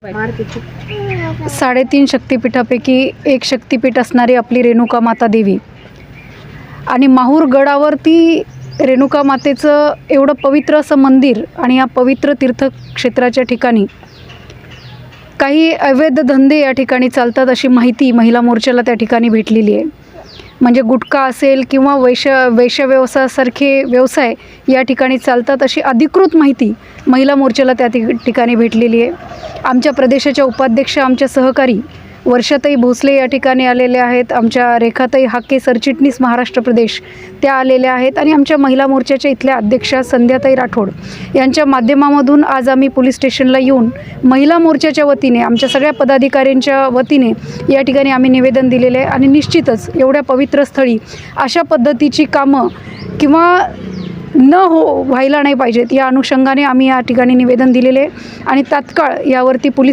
3.5 शक्तिपीठापैकी एक शक्तिपीठ असणारी आपली रेणुका माता देवी आणि माहूर गडावरती रेणुका मातेचं एवढं पवित्र असं मंदिर आणि या पवित्र तीर्थक्षेत्राच्या ठिकाणी काही अवैध धंदे या ठिकाणी चालतात अशी माहिती महिला मोर्चाला त्या ठिकाणी भेटलेली आहे. म्हणजे गुटखा असेल किंवा वैश्य व्यवसायासारखे व्यवसाय या ठिकाणी चालतात अशी अधिकृत माहिती महिला मोर्चाला त्या ठिकाणी भेटलेली आहे. आमच्या प्रदेशाच्या उपाध्यक्ष आमच्या सहकारी वर्षाताई भोसले या ठिकाणी आलेले आहेत. आमच्या रेखाताई हाके सरचिटणीस महाराष्ट्र प्रदेश त्या आलेल्या आहेत आणि आमच्या महिला मोर्चाच्या इथल्या अध्यक्षा संध्याताई राठोड यांच्या माध्यमामधून आज आम्ही पोलीस स्टेशनला येऊन महिला मोर्चाच्या वतीने आमच्या सगळ्या पदाधिकाऱ्यांच्या वतीने या ठिकाणी आम्ही निवेदन दिलेले आहे. आणि निश्चितच एवढ्या पवित्र स्थळी अशा पद्धतीची कामं किंवा व्हायला नाही पाहिजेत या अनुषंगाने आम्ही या ठिकाणी निवेदन दिलेले आहे आणि तात्काळ यावरती पोलीस